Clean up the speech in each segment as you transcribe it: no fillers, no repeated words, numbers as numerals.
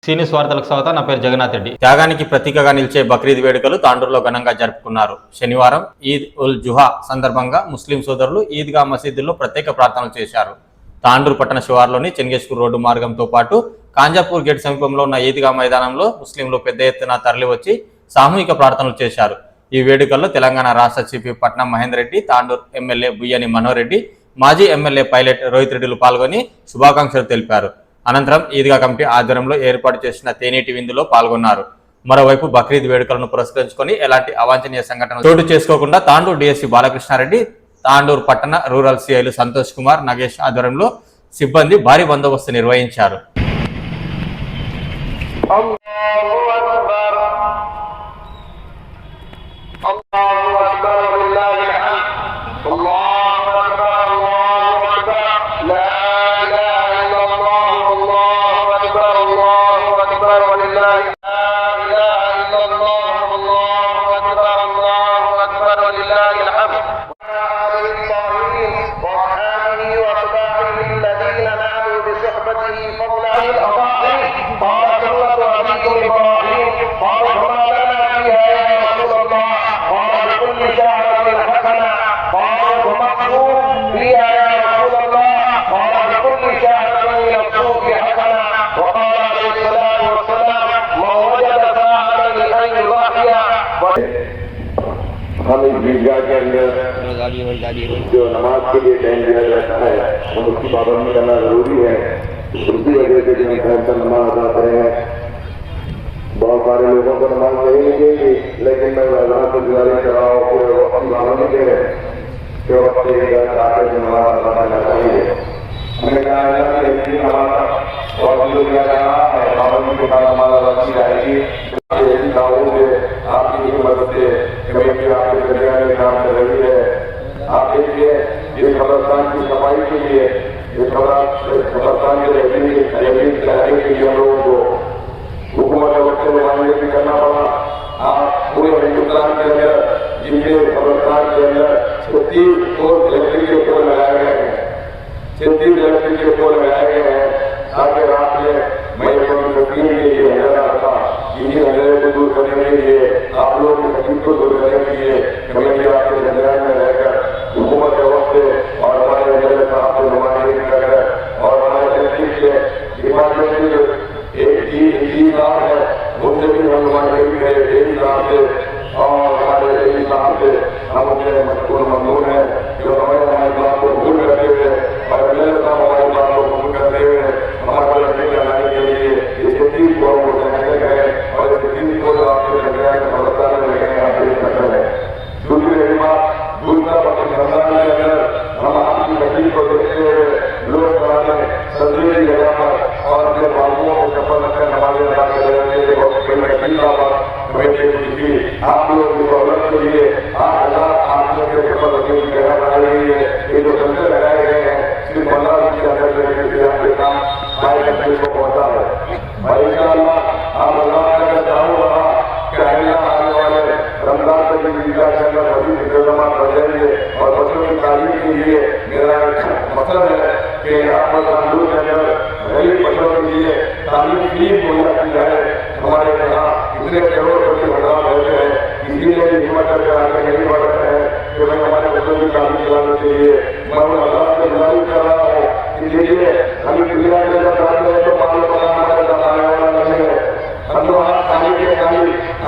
సీనియస్ వార్తలకు స్వాగతం. నా పేరు జగన్నాథ్ రెడ్డి. త్యాగానికి ప్రతీకగా నిలిచే బక్రీద్ వేడుకలు తాండూరులో ఘనంగా జరుపుకున్నారు. శనివారం ఈద్ ఉల్ జుహా సందర్భంగా ముస్లిం సోదరులు ఈద్గా మసీదుల్లో ప్రత్యేక ప్రార్థనలు చేశారు. తాండూరు పట్టణ శివార్లోని చెంగేశ్వర్ రోడ్డు మార్గంతో పాటు కాంజాపూర్ గేట్ సమీపంలో ఉన్న ఈద్గా మైదానంలో ముస్లింలు పెద్ద ఎత్తున తరలివచ్చి సామూహిక ప్రార్థనలు చేశారు. ఈ వేడుకల్లో తెలంగాణ రాష్ట్ర చీఫ్ పట్నం మహేందర్ రెడ్డి, తాండూరు ఎమ్మెల్యే బుయ్యని మనోహర్ రెడ్డి, మాజీ ఎమ్మెల్యే పైలట్ రోహిత్ రెడ్డిలు పాల్గొని శుభాకాంక్షలు తెలిపారు. అనంతరం ఈద్గా కమిటీ ఆధ్వర్యంలో ఏర్పాటు చేసిన తేనీటి విందులో పాల్గొన్నారు. మరోవైపు బక్రీద్ వేడుకలను పురస్కరించుకొని ఎలాంటి అవాంఛనీయ సంఘటనలు చోటు చేసుకోకుండా తాండూరు డిఎస్సీ బాలకృష్ణారెడ్డి, తాండూరు పట్టణ రూరల్ సిఐలు సంతోష్ కుమార్, నగేష్ ఆధ్వర్యంలో సిబ్బంది భారీ బందోబస్తు నిర్వహించారు. हम इस ईदगाह के अंदर जो नमाज के लिए टाइम दिया जाता है हम उसकी पाबंदी करना जरूरी है। उसी वजह से जो हम टाइम पर नमाज अदा करें हैं, बहुत सारे लोगों को नमाज नहीं मिलेगी, लेकिन मैं अल्लाह को गुजारिश कर रहा हूँ कि वो अपनी पाबंदी करें कि वो अपने आकर के नमाज अदा करना चाहिए। हमने कहा और जो दिया रहा है पाबंदी के साथ नमाज अदा की जाएगी। आपकी मदद से कमेटी आपके दरमियान में काम कर रही है। आप देखिए इस कब्रस्तान की सफाई के लिए, इस कब्रस्तान के रहने के लिए हम लोगों को हुकूमत वक्त नुमाइंदगी भी करना पड़ा। आप पूरे हिंदुस्तान के अंदर जिनके कब्रस्तान के अंदर 36 इलेक्ट्रिक के पोल लगाए गए हैं, 36 इलेक्ट्रिक के पोल लगाए गए हैं ताकि रात में मैं के लिए अंधेरा था। इन्हीं अंधेरे को दूर करने के लिए, आप लोगों की तकलीफ को दूर करने के लिए कमेटी आपके दरमियान में रहकर हुकूमत के वक्त और हमारे अंदर साहब से नुमाइंदगी कर और हमारे तकलीफ के डिपार्टमेंट के जो एक नाम है उनसे भी हम नुमाइंदगी करें एक नाम से और हमारे एक नाम से हम उनसे मशहूर ममनून है जो हमारे बात को भूल करते हुए और मेरे साहब हमारी बात को भूल करते हुए हमारे लड़के लगाने के लिए इस चीज को और इस चीज को आपके दरमियान में भरोसा रखेंगे। आप देख सकते हैं दूसरी रही बात, दूसरा रमजान के अंदर हम आपकी तकलीफ को देखते हुए लोग बनाने तस्वीर जगह पर और अपने बाबुओं को चप्पल रखकर नमाज अदा कर रहे थे। आप लोग की सहूलत के लिए 8,000 आप लोग के चप्पल रखने की जगह बनाई गई है। ये जो संस्था लगाए गए हैं सिर्फ 15 दिन के अंदर आपके काम भाई तकलीफ को पहुंचा है। भाई इंशाअल्लाह आप अल्लाह का चाहूँगा कि आने वाले रमजान तक के अंदर मजीद इंतजाम कर देंगे और बच्चों की तालीम के लिए मेरा मतलब है कि आप तांडूर के अंदर गरीब बच्चों के लिए तालीम फ्री मुहैया की जाए। हमारे यहाँ इतने करोड़ बच्चे भगवान रहते हैं, इसीलिए हिम्मत करके आगे नहीं बढ़ रहे हैं कि मैं हमारे बच्चों की तालीम दिलाने के लिए मैं अल्लाह से गुजारिश कर रहा हूँ। इसलिए अभी दुनिया में जब जाते हैं तो मालूम हमारे बताने वाला नहीं है। हम तो आज खाली के खाली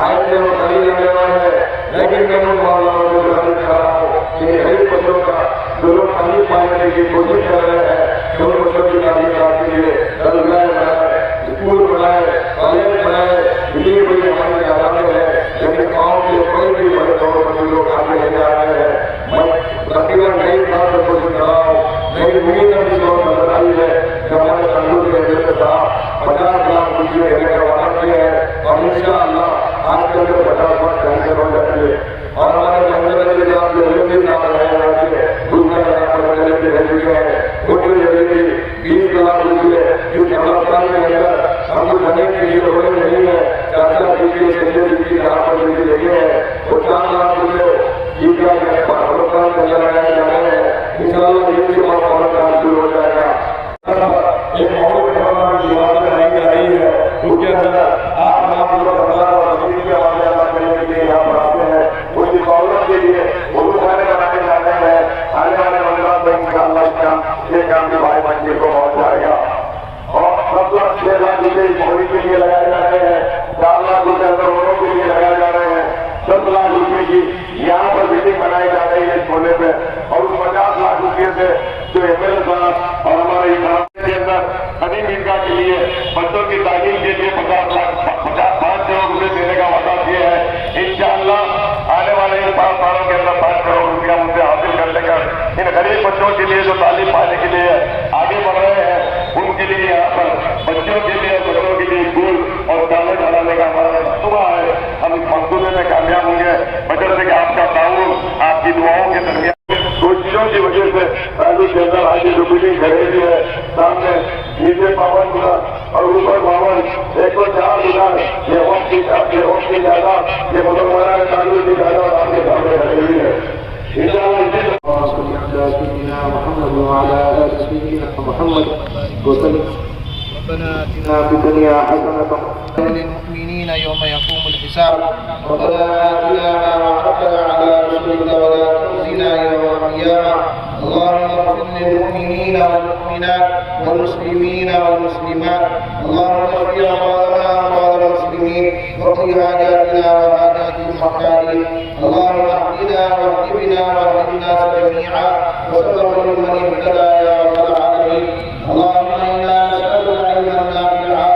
आए थे और खाली रहने वाले हैं, लेकिन मैं उन मामलों को गुजारिश कर रहा हूँ कि गरीब बच्चों का जो लोग तालीम पाने की कोशिश कर रहे हैं कि उन बच्चों की तालीम कराने के लिए दरगाह बनाए, स्कूल बनाए, कॉलेज बनाए। इसलिए कोई हमारे आराम है, लेकिन गाँव के कोई भी बड़े बड़े बच्चे लोग आगे नहीं आ रहे हैं। मैं तकरीबन नई बात से कोशिश कर रहा हूँ, लेकिन उम्मीद है कि लोग नजर आई है कि हमारे तंदूर के अंदर साहब 50 लाख रुपये देने का वादा किया है और इंशाअल्लाह आज के अंदर 50 लाख कैंसर हो जाएंगे और हमारे मंदिर के जवाब जो भी नाम लगाए जाते हैं दूसरे पहले से रह चुके हैं उसके जरिए 20 लाख रुपये इस हिंदुस्तान के अंदर हम करने के लिए होने नहीं है। 4 लाख रुपये संजय जी की यहाँ पर जरिए है वो 4 लाख रुपये ईदगाह के हिंदुस्तान के अंदर लगाए जा रहे हैं। इंशाअल्लाह ये भी हमारा काम शुरू हो जाएगा। एक और की बात बनाई जा रही है उसके रुपये इस मोहरी के लिए लगाए जा रहे हैं, 4 लाख रुपये रोडों के लिए लगाए जा रहे हैं, 10 लाख रुपए की यहाँ पर बिल्डिंग बनाई जा रही है इस कोने पे, और उस 50 लाख रुपये से जो एमएलए साहब और हमारे के अंदर कदीम ईदगाह के लिए बच्चों की तालीम के लिए 5 करोड़ रुपए देने का वादा किया है। इंशाअल्लाह आने वाले इन 5 सालों के अंदर 5 करोड़ रुपया मुझसे हासिल कर लेकर इन गरीब बच्चों के लिए जो तालीम पाने के लिए आगे बढ़ रहे हैं, उनके लिए यहाँ पर बच्चों के लिए बच्चों के लिए स्कूल और कॉलेज बनाने का हमारा मंसूबा है। हम इस मंसूबे में कामयाब होंगे बशर्ते कि आपका ताउन, आपकी दुआओं के दरमियान कोशिशों की वजह से राज्य के अंदर आज जो बिल्डिंग खड़ी है, सामने नीचे 52 गुना और ऊपर 52, 104 गुना ये वक्त की ज्यादा ये मुसलमाना के तालुक की ज्यादा और आपके सामने खड़ी हुई है। ربنا آتنا في الدنيا حسنة للمؤمنين يوم يقوم الحساب. ربنا آتنا ما وعدتنا على رسلك ولا تخزنا يوم القيامة. اللهم اغفر للمؤمنين والمؤمنات والمسلمين والمسلمات. اللهم اشف أموالنا وأموال المسلمين واقض حاجاتنا وحاجات المحتاجين. اللهم اهدنا واهد بنا واهد الناس جميعا وسبب لمن اهتدى يا رب العالمين. اللهم إنا نسألك علما نافعا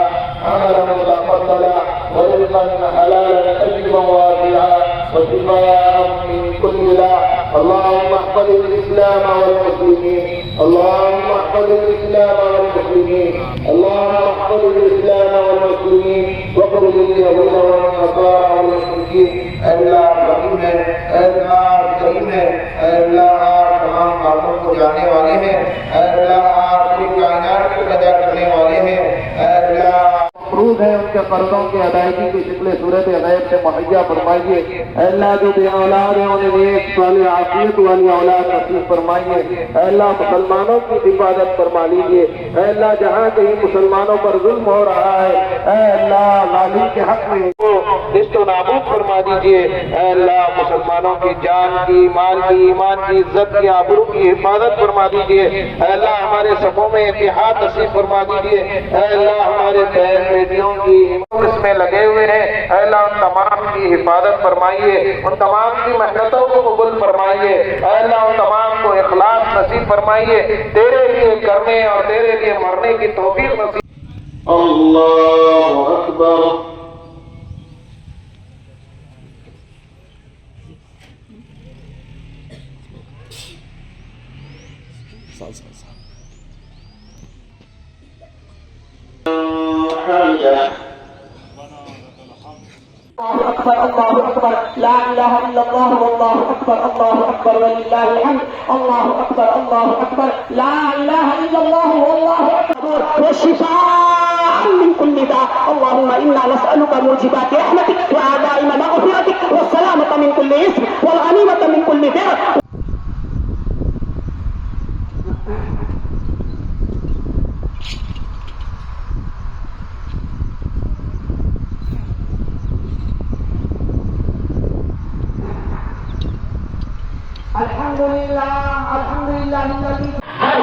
عملا متقبلا ورزقا حلالا طيبا واسعا وشفاء من كل داء. اللهم احفظ الإسلام والمسلمين. اللهم احفظ الإسلام والمسلمين. اللهم احفظ الإسلام والمسلمين واخرج اليهود والنصارى والمشركين. अल्लाह करीम है, अल्लाह करीम है, अल्लाह तमाम कामों को जाने वाले हैं, अल्लाह पूरी कायनात को पैदा करने वाले हैं, अल्लाह मफरूज है उनके कर्जों की अदायगी की शक्ल सूरत अदायत से मुहैया फरमाइए। अल्लाह जो बे औलाद है उन्हें नेक साले आफियत वाली औलाद नसीब फरमाइए। अल्लाह मुसलमानों की हिफाजत फरमा लीजिए। अल्लाह जहाँ कहीं मुसलमानों पर जुल्म हो रहा है, अल्लाह जालिम के हक में निस्तो नाबूद फरमा दीजिए। अल्लाह मुसलमानों की जान की, माल की, ईमान की, इज्जत की, आबरू की हिफाजत फरमा दीजिए। अल्लाह हमारे सफों में इत्तेहाद नसीब फरमा दीजिए। अल्लाह हमारे बहन बेटियों की इसमें लगे हुए हैं, अल्लाह उन तमाम की हिफाजत फरमाइए, उन तमाम की मेहनतों को कबूल फरमाइए। अल्लाह उन तमाम को इखलास नसीब फरमाइए, तेरे लिए करने और तेरे लिए मरने की तौफीक नसीब। अल्लाहु अकबर। الله أكبر الله أكبر لا إله إلا الله والله أكبر الله أكبر ولله الحمد. الله أكبر الله أكبر لا إله إلا الله والله أكبر والشفاء من كل داء. اللهم إنا نسألك موجبات رحمتك وعزائم مغفرتك والسلامة من كل إثم والغنيمة من كل بر. अल्हम्दुलिल्लाह अल्हम्दुलिल्लाह الذي हर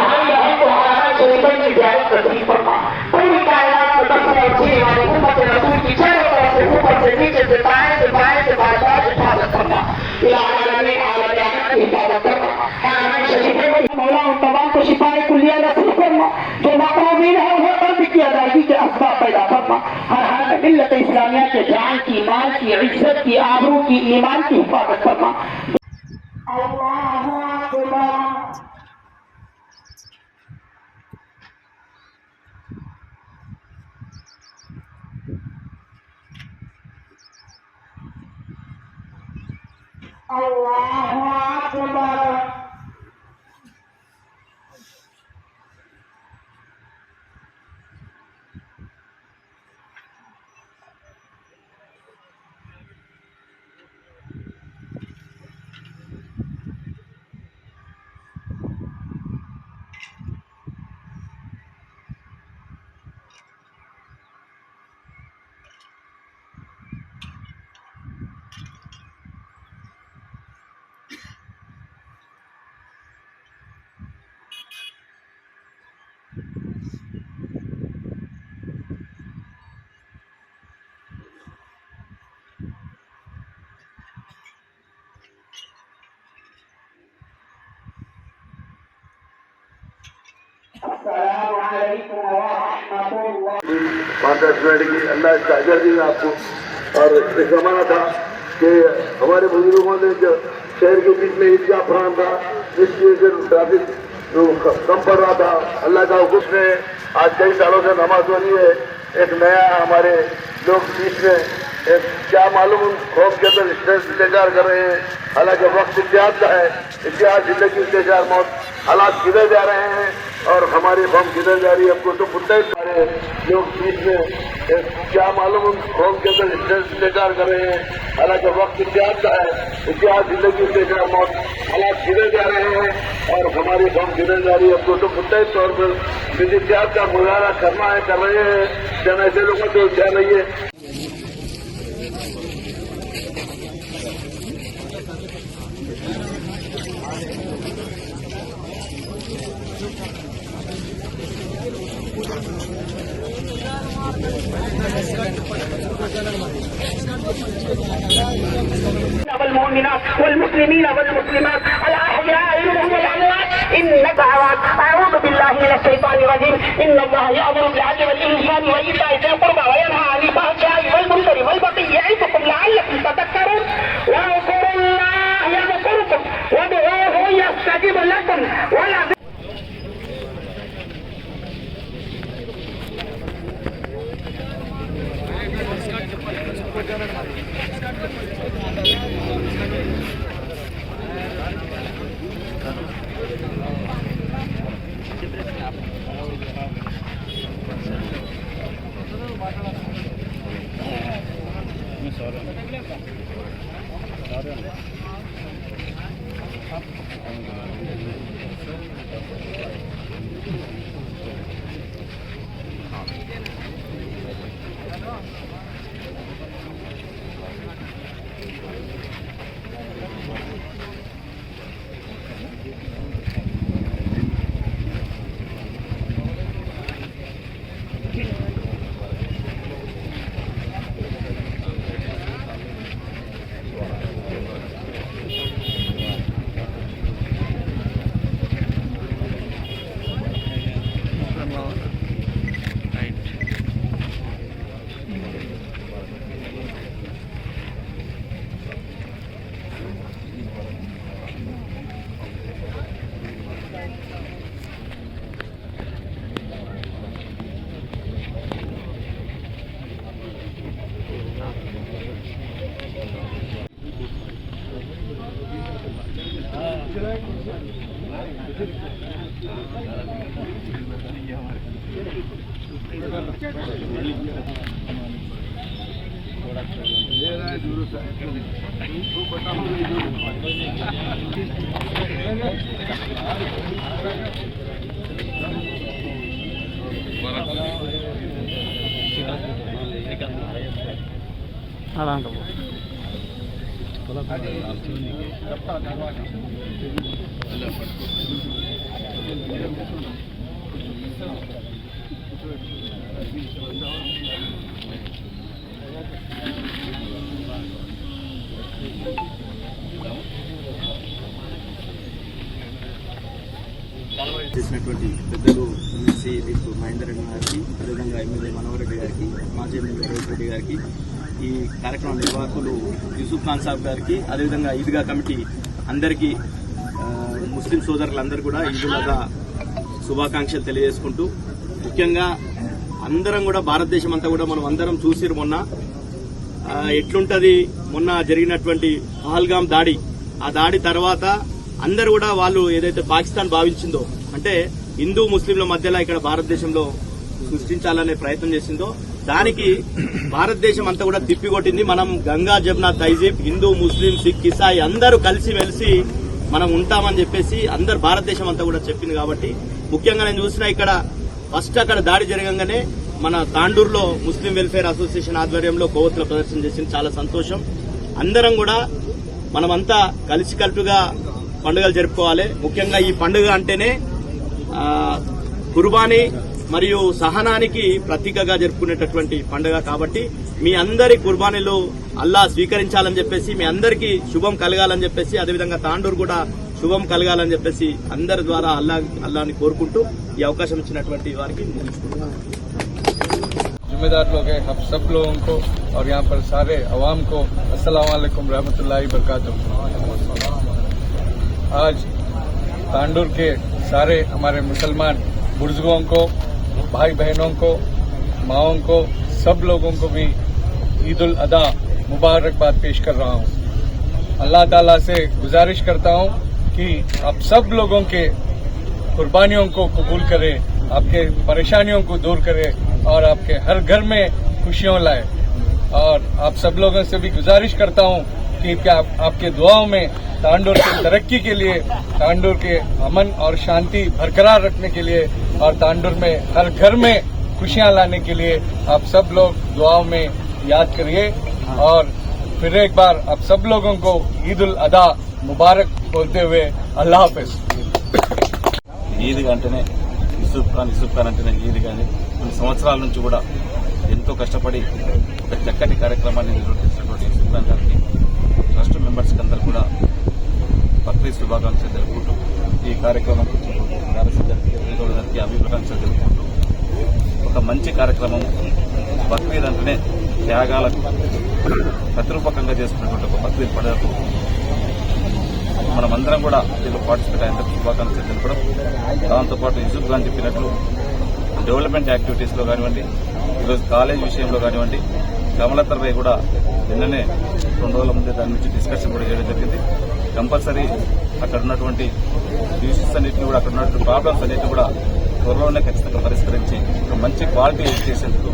शरीफों की ज़ियारत नसीब फरमा। पूरी कायनात में सबसे अच्छी वाली उम्मत रसूल की चारों तरफ से ऊपर से नीचे से दाएं से बाएं से बादशाह हिफाजत करना, इलाहा ने आलम क़यामत की हिफाजत करना। हर शरीफों में मौला उन तमाम को शिफाए कुल्लिया नसीब फरमा जो नाकामीन है, उन्हें कर्ज की अदायगी के असबाब पैदा फरमा। हर हाल में मिल्लत इस्लामिया के जान की, माल की, इज्जत की, आबरू की, ईमान की हिफाजत फरमा। अल्लाहु अकबर। अल्लाहु अकबर। 5 मिनट की। अल्लाह इसका अजर देगा आपको। और एक ज़माना था कि हमारे बुजुर्गों ने जो शहर के बीच में ईदगाह फराम था, जिसकी वजह से ट्रैफिक कम पड़ रहा था। अल्लाह का हुक्म ने आज कई सालों से नमाज हो रही है। एक नया हमारे लोग बीच में एक क्या मालूम कौम के अंदर स्ट्रेस इंतजार कर रहे हैं। हालांकि वक्त इतिहाद का है, इतिहाद जिंदगी इंतजार मौत, हालात किधर जा रहे हैं और हमारी कौम किधर जा रही है हमको तो पता ही। हमारे लोग बीच में एक क्या मालूम कौम के अंदर स्ट्रेस इंतजार कर रहे हैं। हालांकि वक्त इतिहाद का है, इतिहाद जिंदगी इंतजार मौत, हालात किधर जा रहे हैं और हमारी कौम किधर जा रही है हमको तो पता ही तौर पर इतिहाद का मुजाहरा करना है, कर रहे हैं। जब ऐसे लोगों से क्या नहीं है। والمؤمنات والمسلمين والمسلمات الأحياء منهم والأموات إنك أعوذ بالله من الشيطان الرجيم. إن الله يأمر بالعدل والإحسان وإيتاء ذي القربى وينهى عن الفحشاء والمنكر والبغي يعظكم لعلكم تذكرون. واذكروا الله يذكركم وادعوه يستجب لكم ولا చేసినటువంటి పెద్దలు ఎమ్మెల్సీ దిక్కు మహేందర్ రెడ్డి గారికి, అదేవిధంగా ఎమ్మెల్యే మనోహర్ రెడ్డి గారికి, మాజీ ఎమ్మెల్యే రేవంత్ రెడ్డి గారికి, ఈ కార్యక్రమం నిర్వాహకులు యూసుఫ్ ఖాన్ సాబ్ గారికి, అదేవిధంగా ఈద్గా కమిటీ అందరికీ, ముస్లిం సోదరులందరూ కూడా ఈద్గా శుభాకాంక్షలు తెలియజేసుకుంటూ, ముఖ్యంగా అందరం కూడా భారతదేశం అంతా కూడా మనం అందరం చూసిరు మొన్న ఎట్లుంటది. మొన్న జరిగినటువంటి పహల్గామ్ దాడి, ఆ దాడి తర్వాత అందరూ కూడా వాళ్ళు ఏదైతే పాకిస్తాన్ భావించిందో, అంటే హిందూ ముస్లింల మధ్యలో ఇక్కడ భారతదేశంలో సృష్టించాలనే ప్రయత్నం చేసిందో, దానికి భారతదేశం అంతా కూడా తిప్పికొట్టింది. మనం గంగా జమునా తహజీబ్, హిందూ ముస్లిం సిక్ ఇసాయి అందరూ కలిసి వెలిసి మనం ఉంటామని చెప్పేసి అందరు భారతదేశం అంతా కూడా చెప్పింది. కాబట్టి ముఖ్యంగా నేను చూసిన ఇక్కడ ఫస్ట్ అక్కడ దాడి జరగంగానే మన తాండూరులో ముస్లిం వెల్ఫేర్ అసోసియేషన్ ఆధ్వర్యంలో కొవ్వొత్తుల ప్రదర్శన చేసింది. చాలా సంతోషం. అందరం కూడా మనమంతా కలిసికట్టుగా పండుగలు జరుపుకోవాలి. ముఖ్యంగా ఈ పండుగ అంటేనే కుర్బానీ మరియు సహనానికి ప్రతీకగా జరుపుకునేటటువంటి పండుగ. కాబట్టి మీ అందరి కుర్బానీలు అల్లా స్వీకరించాలని చెప్పేసి, మీ అందరికీ శుభం కలగాలని చెప్పేసి, అదేవిధంగా తాండూరు కూడా శుభం కలగాలని చెప్పేసి అందరి ద్వారా అల్లాని కోరుకుంటూ ఈ అవకాశం ఇచ్చినటువంటి వారికి ముగించుకుంటున్నాను. जिम्मेदार लोग हैं, हम सब लोगों को और यहाँ पर सारे अवाम को अस्सलाम वालेकुम रहमतुल्लाहि बरकातुहू। आज तांडुर के सारे हमारे मुसलमान बुजुर्गों को, भाई बहनों को, माओं को, सब लोगों को भी ईद उल अदा मुबारकबाद पेश कर रहा हूँ। अल्लाह ताला से गुजारिश करता हूँ कि आप सब लोगों के कुर्बानियों को कबूल करे, आपके परेशानियों को दूर करे और आपके हर घर में खुशियां लाए। और आप सब लोगों से भी गुजारिश करता हूं कि क्या आपके दुआओं में तांडुर की तरक्की के लिए, तांडुर के अमन और शांति बरकरार रखने के लिए और तांडुर में हर घर में खुशियां लाने के लिए आप सब लोग दुआओं में याद करिए। और फिर एक बार आप सब लोगों को ईद उल अदा मुबारक बोलते हुए अल्लाह हाफिज। ఈద్ అంటేనే యూసుఫ్ ఖాన్ అంటేనే ఈద్ కానీ కొన్ని సంవత్సరాల నుంచి కూడా ఎంతో కష్టపడి ఒక చక్కటి కార్యక్రమాన్ని నిర్వర్తించినటువంటి యూసుఫ్ ఖాన్ గారికి ట్రస్ట్ మెంబర్స్కి అందరూ కూడా బక్రీద్ శుభాకాంక్షలు జరుపుకుంటూ ఈ కార్యక్రమం గారికి అభిప్రాయాలు జరుపుకుంటూ ఒక మంచి కార్యక్రమం బక్రీద్ అంటేనే త్యాగాలకు ప్రతిరూపకంగా చేసుకున్నటువంటి ఒక బక్రీద్ పండుగకు మనమందరం కూడా దీనిలో పార్టిసిపేట్ అయిన శుభాకాంక్షలు తెలపడం, దాంతోపాటు యూసుఫ్ ఖాన్ చెప్పినట్లు డెవలప్మెంట్ యాక్టివిటీస్లో కానివ్వండి, ఈరోజు కాలేజ్ విషయంలో కానివ్వండి, కమలతర్ రాయ్ కూడా నిన్ననే 2 రోజుల ముందే దాని నుంచి డిస్కషన్ కూడా చేయడం జరిగింది. కంపల్సరీ అక్కడ ఉన్నటువంటి ఇష్యూస్ అన్నింటినీ కూడా, అక్కడ ఉన్నటువంటి ప్రాబ్లమ్స్ అన్నింటినీ కూడా త్వరలోనే ఖచ్చితంగా పరిష్కరించి ఒక మంచి క్వాలిటీ ఎడ్యుకేషన్కు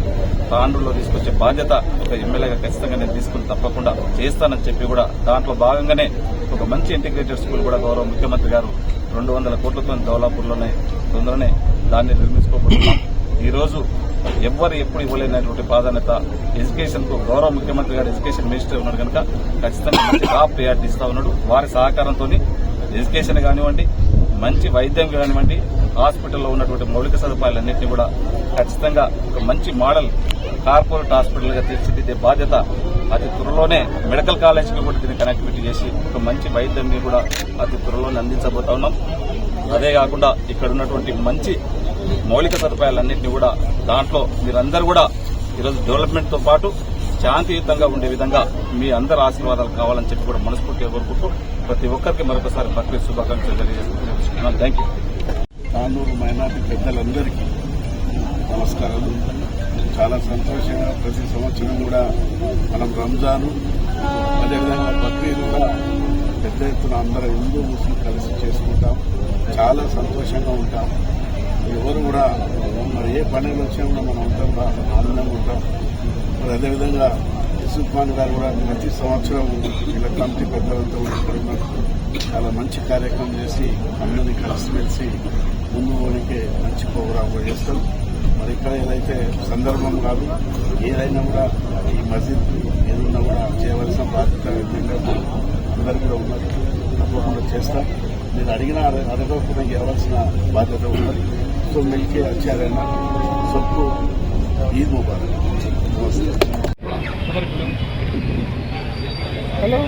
తాండ్రులో తీసుకొచ్చే బాధ్యత ఒక ఎమ్మెల్యేగా ఖచ్చితంగా నేను తీసుకుని తప్పకుండా చేస్తానని చెప్పి కూడా దాంట్లో భాగంగానే ఒక మంచి ఇంటిగ్రేటెడ్ స్కూల్ కూడా గౌరవ ముఖ్యమంత్రి గారు 200 కోట్లతో దౌలాపూర్లోనే తొందరనే దాన్ని నిర్మించుకోబోతున్నాం. ఈరోజు ఎవ్వరు ఎప్పుడు ఇవ్వలేనటువంటి ప్రాధాన్యత ఎడ్యుకేషన్ కు గౌరవ ముఖ్యమంత్రి గారు ఎడ్యుకేషన్ మినిస్టర్ ఉన్నాడు కనుక ఖచ్చితంగా మంచి టాప్ ప్రయారిటీ ఇస్తా ఉన్నాడు. వారి సహకారంతో ఎడ్యుకేషన్ కానివ్వండి, మంచి వైద్యం కానివ్వండి, హాస్పిటల్లో ఉన్నటువంటి మౌలిక సదుపాయాలన్నింటినీ కూడా ఖచ్చితంగా ఒక మంచి మోడల్ కార్పొరేట్ హాస్పిటల్ గా తీర్చిదిద్దే బాధ్యత అతి త్వరలోనే మెడికల్ కాలేజీకి కూడా దీన్ని కనెక్టివిటీ చేసి ఒక మంచి వైద్యాన్ని కూడా అతి త్వరలోనే అందించబోతా ఉన్నాం. అదే కాకుండా ఇక్కడ ఉన్నటువంటి మంచి మౌలిక సదుపాయాలన్నింటినీ కూడా దాంట్లో మీరందరూ కూడా ఈరోజు డెవలప్మెంట్ తో పాటు శాంతియుతంగా ఉండే విధంగా మీ అందరి ఆశీర్వాదాలు కావాలని చెప్పి కూడా మనస్ఫూర్తిగా కోరుకుంటూ ప్రతి ఒక్కరికి మరొకసారి బక్రీద్ శుభాకాంక్షలు తెలియజేస్తున్నాను. Thank you. తాండూరు మైనార్టీ పెద్దలందరికీ నమస్కారాలు. చాలా సంతోషంగా ప్రతి సంవత్సరం కూడా మనం రంజాను అదేవిధంగా బక్రీద్ కూడా పెద్ద ఎత్తున అందరూ హిందూ ముస్లిం కలిసి చేసుకుంటాం. చాలా సంతోషంగా ఉంటాం. ఎవరు కూడా మరి ఏ పండుగలు వచ్చినా కూడా మనం ఉంటాం, ఆనందంగా ఉంటాం. మరి అదేవిధంగా యూసుఫ్ ఖాన్ గారు కూడా ప్రతి సంవత్సరం ఇలా కమిటీ పెద్దలతో ఇక్కడ ఉన్నారు. చాలా మంచి కార్యక్రమం చేసి అందరినీ కలిసిమెలిసి ముందు పోనీకే మంచి ప్రోగ్రాం కూడా చేస్తాం. మరి ఇక్కడ ఏదైతే సందర్భం కాదు, ఏదైనా కూడా ఈ మసీద్ ఏదైనా కూడా చేయవలసిన బాధ్యత అందరూ కూడా ఉన్నారు. తప్పకుండా చేస్తాం. నేను అడగకుండా ఇవ్వాల్సిన బాధ్యత ఉన్నది. సో మిల్కే వచ్చారైనా సబ్కు ఈద్ ముబారక్. నమస్తే. హలో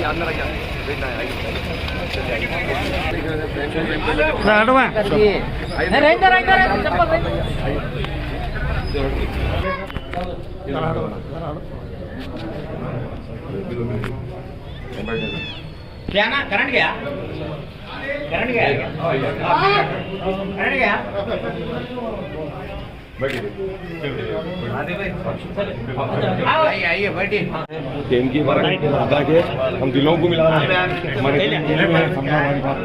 क्या ना करंट गया करंट गया करंट गया आइए बैठिए इनकी अदा के हम दिलों को मिला रहे हैं हमारे दिल में समझा हमारी बात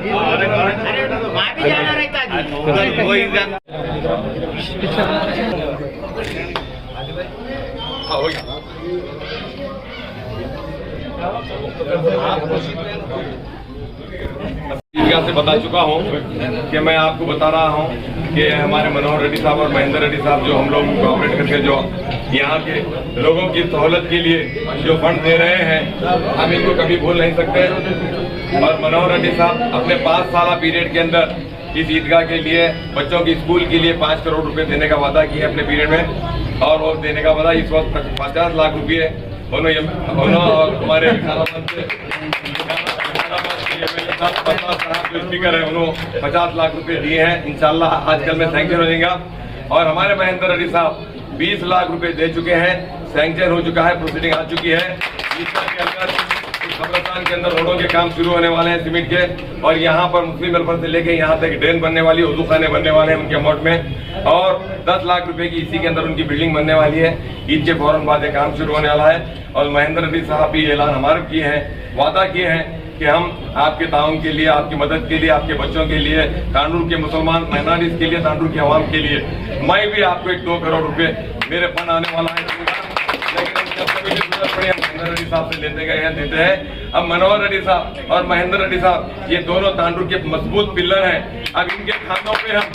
वहाँ भी जाना रहता है से बता चुका हूँ कि मैं आपको बता रहा हूँ कि हमारे मनोहर रेड्डी साहब और महेंद्र रेड्डी साहब जो हम लोग कोऑपरेट करके जो यहाँ के लोगों की सहूलत के लिए जो फंड दे रहे हैं हम इनको कभी भूल नहीं सकते। और मनोहर रेड्डी साहब अपने 5 साल पीरियड के अंदर इस ईदगाह के लिए बच्चों की स्कूल के लिए 5 करोड़ रुपए देने का वादा किया अपने पीरियड में, और वो देने का वादा इस वक्त 50 लाख रुपये और हमारे जो स्पीकर है उन्होंने 50 लाख रुपए दिए हैं, इंशाल्लाह आजकल में सैंक्शन हो जाएगा। और हमारे महेंद्र रेड्डी साहब 20 लाख रुपए दे चुके हैं, सैंक्शन हो चुका है, प्रोसीडिंग आ चुकी है। कब्रिस्तान के अंदर रोडों के काम शुरू होने वाले हैं सीमेंट के, और यहाँ पर मुस्लिम वेलफेयर से लेके यहाँ तक ड्रेन बनने वाली, वजू खाने बनने वाले हैं उनके अमाउंट में, और 10 लाख रुपए की इसी के अंदर उनकी बिल्डिंग बनने वाली है। ईद के फौरन बाद काम शुरू होने वाला है। और महेंद्र रेड्डी साहब भी ऐलान हमारे किए हैं, वादा किए हैं कि हम आपके ताउन के लिए, आपकी मदद के लिए, आपके बच्चों के लिए, तांडुर के मुसलमान माइनॉरिटीज के लिए, तांडुर की आवाम के लिए मैं भी आपको 2 करोड़ रुपए मेरे फंड आने वाला है। लेकिन जब कभी भी जरूरत पड़े हम महेंद्र रेड्डी साहब से लेते गए हैं, देते हैं। अब मनोहर रेड्डी साहब और महेंद्र रेड्डी साहब ये दोनों तांडुर के मजबूत पिलर हैं। अब इनके खातों पे हम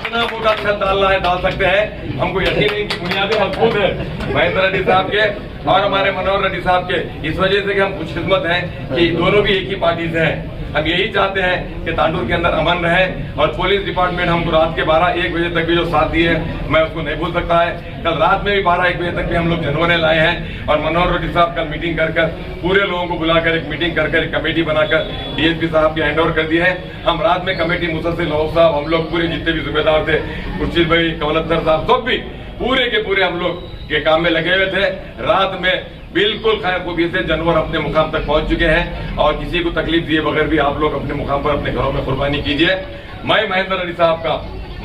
कितना मोटा छत डालना है डाल सकते हैं, हमको यकीन है कि बुनियादें मजबूत है महेंद्र रेड्डी साहब के और हमारे मनोहर रेड्डी साहब के। इस वजह से कि हम खुशकिस्मत हैं कि दोनों भी एक ही पार्टी से हैं। हम यही चाहते हैं कि तांडुर के अंदर अमन रहे, और पुलिस डिपार्टमेंट हमको रात के 12-1 बजे तक भी जो साथ दिए मैं उसको नहीं भूल सकता है। कल रात में भी 12-1 बजे तक भी हम लोग जनवरे लाए हैं, और मनोहर रेड्डी साहब कल मीटिंग कर पूरे लोगों को बुलाकर एक मीटिंग कर एक कमेटी बनाकर डीएसपी साहब के हैंड ओवर कर दी है। हम रात में कमेटी मुसलसिल लोग साहब, हम लोग पूरे जितने भी जिम्मेदार थे, खुर्शीद भाई, कमलत्तर साहब, सब भी पूरे के पूरे हम लोग के काम में लगे हुए थे। रात में बिल्कुल खैर खूबी से जानवर अपने मुकाम तक पहुंच चुके हैं, और किसी को तकलीफ दिए बगैर भी आप लोग अपने मुकाम पर अपने घरों में कुर्बानी कीजिए। मैं महेंद्र रेड्डी साहब का,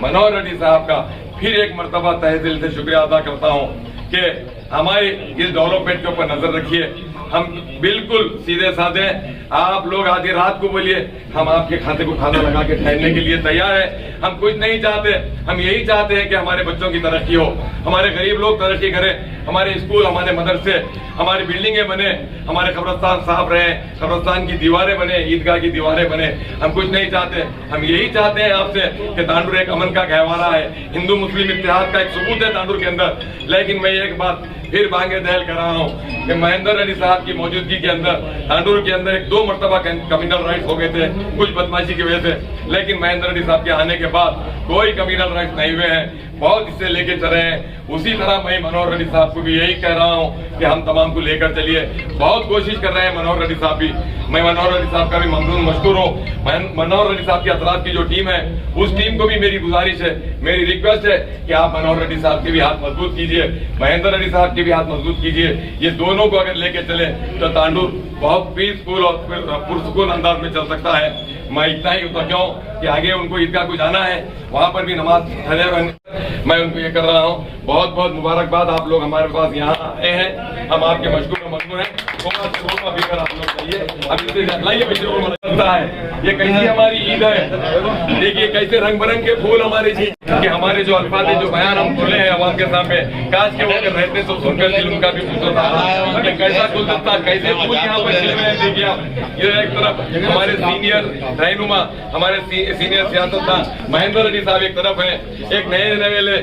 मनोहर रेड्डी साहब का फिर एक मरतबा तहे दिल से शुक्रिया अदा करता हूं कि हमारे इस डेवलपमेंट के ऊपर नजर रखिए। हम बिल्कुल सीधे साधे, आप लोग आधी रात को बोलिए, हम आपके खाते को खाना लगा के ठहरने के लिए तैयार है। हम कुछ नहीं चाहते, हम यही चाहते हैं कि हमारे बच्चों की तरक्की हो, हमारे गरीब लोग तरक्की करें, हमारे स्कूल, हमारे मदरसे, हमारी बिल्डिंगें बने, हमारे कब्रिस्तान साफ रहे, कब्रिस्तान की दीवारें बने, ईदगाह की दीवारें बने। हम कुछ नहीं चाहते, हम यही चाहते हैं आपसे कि तांडुर एक अमन का गहवारा है, हिंदू मुस्लिम इत्तेहाद का एक सबूत है तांडुर के अंदर। लेकिन मैं एक बात फिर बांगे दहल कर रहा हूँ कि महेंद्र रेड्डी साहब की मौजूदगी के अंदर तांडुर के अंदर 1-2 मरतबा कम्युनल राइट्स हो गए थे कुछ बदमाशी की वजह से, लेकिन महेंद्र रेड्डी साहब के आने के बाद कोई कम्युनल राइट्स नहीं हुए हैं, बहुत इससे लेके चले हैं। उसी तरह मैं मनोहर रेड्डी साहब को भी यही कह रहा हूँ कि हम तमाम को लेकर चलिए, बहुत कोशिश कर रहे हैं मनोहर रेड्डी साहब भी। मैं मनोहर रेड्डी साहब का भी ममनून मशकूर हूँ। मनोहर रेड्डी साहब की हजरात की जो टीम है, उस टीम को भी मेरी गुजारिश है, मेरी रिक्वेस्ट है कि आप मनोहर रेड्डी साहब के भी हाथ मजबूत कीजिए, महेंद्र रेड्डी साहब के भी हाथ मजबूत कीजिए। ये दोनों को अगर लेके चले तो तांडुर बहुत पीसफुल और पुरसुकून अंदाज में चल सकता है। मैं इतना ही होता क्यों कि आगे उनको ईदगाह को जाना है, वहाँ पर भी नमाज मैं उनको ये कर रहा हूँ। बहुत बहुत मुबारकबाद, आप लोग हमारे पास यहाँ आए हैं, हम आपके मशहूर मजबूर हैं। आप लोग चाहिए ये कैसी हमारी ईद है, देखिए कैसे रंग बिरंग के फूल हमारे जी कि हमारे जो अल्फाज है, जो बयान हम खोले हैं आवाम के सामने, काश के वो अगर रहते तो सुनकर दिल उनका भी खुश होता है कि कैसा गुलदस्ता, कैसे फूल यहाँ पर खिले हैं। देखिए आप, ये एक तरफ हमारे सीनियर रहनुमा, हमारे सीनियर सियासतदान महेंद्र रेड्डी साहब एक तरफ है, एक नए नवेले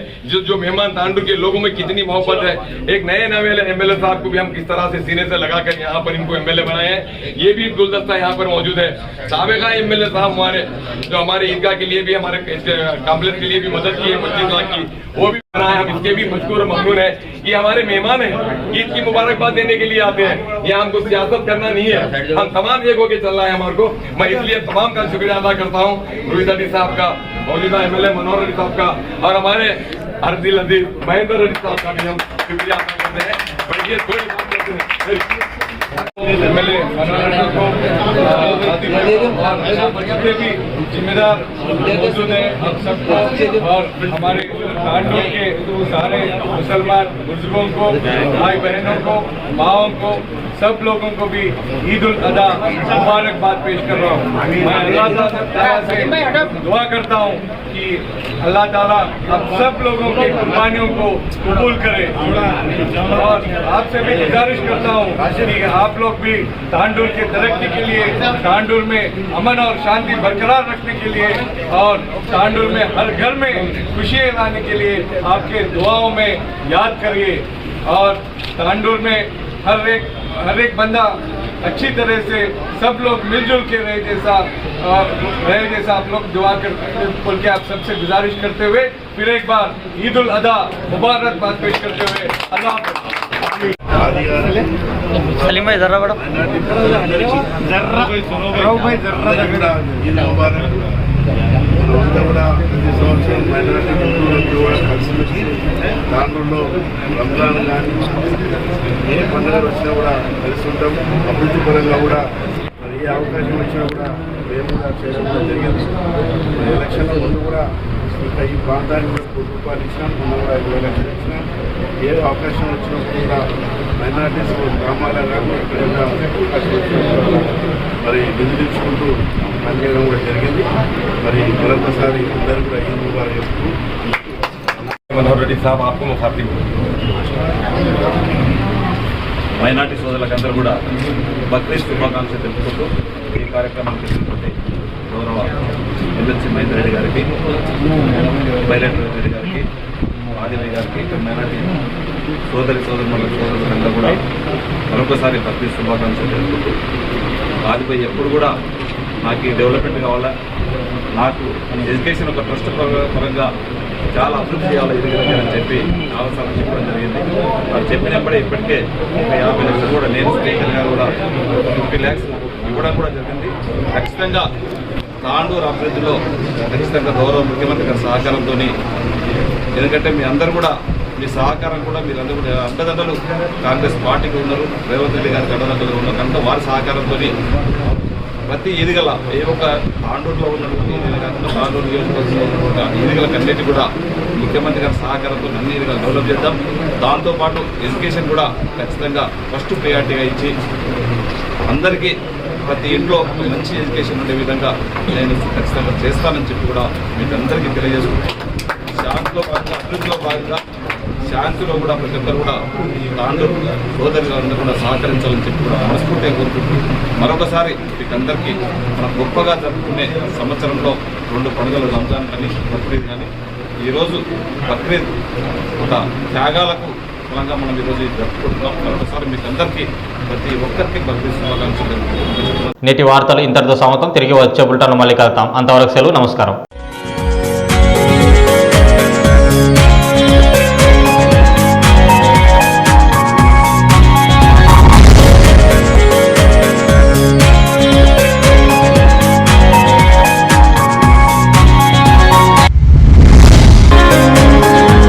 जो मेहमान तांडुर के लोगों में कितनी मोहब्बत है, एक नए नवेले एमएलए साहब को भी हम किस तरह से सीने से लगाकर यहाँ पर इनको एमएलए बनाए हैं। ये भी गुलदस्ता यहाँ पर मौजूद है। साबिका एमएलए साहब हमारे जो हमारे ईदगाह के लिए भी हमारे कॉम्प्लेक्स के लिए भी मदद की है 25 लाख की, वो भी बनाए। हम इसके भी मशकूर और ममनून है। ये हमारे मेहमान हैं, ईद की मुबारकबाद देने के लिए आते हैं। यहाँ हमको सियासत करना नहीं है, हम तमाम एक होकर चल रहा है हमारे को। मैं इसलिए तमाम का शुक्रिया अदा करता हूँ रोहित रेड्डी साहब का, मौजूदा एमएलए मनोहर रेड्डी साहब का और हमारे अर्दिल अजीज महेंद्र रेड्डी साहब का भी हम शुक्रिया अदा करते हैं। बढ़िए थोड़ी बात करते हैं एमएलए मनोहर रेड्डी को जितने भी जिम्मेदार मौजूद हैं हम सबको और हमारे तांडूर के सारे मुसलमान बुजुर्गों को, भाई बहनों को, माओं को, सब लोगों को भी ईद उल अदा मुबारकबाद पेश कर रहा हूँ। मैं अल्लाह ताला से दुआ करता हूँ कि अल्लाह ताला आप सब लोगों की कुर्बानियों को कबूल करे और आपसे भी गुजारिश करता हूँ कि आप लोग भी तांडूर के तरक्की के लिए, तांडूर में अमन और शांति बरकरार रखने के लिए और तांडूर में हर घर में खुशियाँ लाने के लिए आपके दुआओं में याद करिए और तांडूर में हर एक बंदा अच्छी तरह से सब लोग मिलजुल के रहे जैसा आप लोग दुआ करते बोल के आप सबसे गुजारिश करते हुए फिर एक बार ईद उल अदा मुबारकबाद पेश करते हुए अल्लाह सलीम भाई जर्रा बड़ा ప్రతి సంవత్సరం మైనారిటీ మిత్రులందరూ కూడా కలిసిమెలిసి దాంట్లో రంజాన్ కానీ ఏ పండుగలు వచ్చినా కూడా కలిసి ఉంటాం. అభివృద్ధి పరంగా కూడా మరి ఏ అవకాశం వచ్చినా కూడా మేము కూడా చేయడం కూడా జరిగింది. ఎలక్షన్ల ముందు కూడా ఇంకా ఈ ప్రాంతానికి కూడా ₹1,00,000 ఇచ్చినాం, మొన్న కూడా 5,000 లక్షలు ఇచ్చినాం. ఏ అవకాశం వచ్చినప్పుడు కూడా మైనారిటీస్ గ్రామాల కానీ ఇక్కడ అవకాశం వచ్చినప్పుడు మరి నిధులించుకుంటూ పనిచేయడం కూడా జరిగింది. మరి మరొకసారి అందరూ కూడా ఈద్ ముబారక్ చెప్తూ मनोहर रेड्डी साहब आपको मुखातिब మైనార్టీ సోదరులందరూ కూడా బక్రీద్ శుభాకాంక్షలు తెలుపుకుంటూ ఈ కార్యక్రమానికి తీసుకుంటే గౌరవ ఎమ్మెల్సీ మహేందర్ రెడ్డి గారికి, బైరెడ్డి రెడ్డి గారికి, ఆదిరెడ్డి గారికి, మైనార్టీ సోదరులందరూ కూడా మరొకసారి బక్రీద్ శుభాకాంక్షలు తెలుపుకుంటూ ఆదిపై ఎప్పుడు కూడా నాకు ఈ డెవలప్మెంట్ కావాలా, నాకు ఎడ్యుకేషన్ ఒక ట్రస్ట్ పరంగా చాలా అభివృద్ధి చేయాలి ఎదుగుదలని చెప్పి చాలాసార్లు చెప్పడం జరిగింది. అది చెప్పినప్పుడే ఇప్పటికే 50 లక్షలు కూడా నేను స్పీకర్ గారు కూడా 50 lakhs ఇవ్వడం కూడా జరిగింది. ఖచ్చితంగా తాండూరు అభివృద్ధిలో ఖచ్చితంగా గౌరవ ముఖ్యమంత్రి గారి సహకారంతో, ఎందుకంటే మీ అందరూ కూడా మీ సహకారం కూడా మీరందరూ కూడా అండదండలు కాంగ్రెస్ పార్టీకి ఉన్నారు, రేవంత్ రెడ్డి గారికి అండదండలు ఉన్నారు కనుక వారి సహకారంతో ప్రతి ఈదిగల ఏ ఒక్క తాండూరులో ఉన్నటువంటి ఈదిగల కాకుండా తాండూరు నియోజకవర్గంలో ఉన్నటువంటి ఈదిగలకన్నిటి కూడా ముఖ్యమంత్రి గారి సహకారంతో అన్ని ఈదిగలు డెవలప్ చేద్దాం. దాంతోపాటు ఎడ్యుకేషన్ కూడా ఖచ్చితంగా ఫస్ట్ ప్రయారిటీగా ఇచ్చి అందరికీ ప్రతి ఇంట్లో మంచి ఎడ్యుకేషన్ ఉండే విధంగా నేను ఖచ్చితంగా చేస్తానని చెప్పి కూడా మీకు అందరికీ తెలియజేసుకుంటాను. శాంతిలో భాగంగా, అభివృద్ధిలో భాగంగా శాంతిలో కూడా ప్రతి ఒక్కరు కూడా తాండూరు సోదరులందరూ కూడా సహకరించాలని చెప్పి కూడా మనస్ఫూర్తిగా కోరుకుంటూ మరొకసారి మీకు అందరికీ మనం గొప్పగా జరుపుకునే సంవత్సరంలో 2 పండుగలు రంజాన్ కానీ బక్రీద్ కానీ, ఈరోజు బక్రీద్ ఒక త్యాగాలకు ఫలంగా మనం ఈరోజు జరుపుకుంటున్నాం. మరొకసారి మీకు అందరికీ ప్రతి ఒక్కరికి బక్రీద్ శుభాకాంక్షలు. నేటి వార్తలు ఇంతటితో సమాప్తం. తిరిగి వచ్చే బులెటిన్లో మళ్ళీ కలుద్దాం. అంతవరకు సెలవు. నమస్కారం.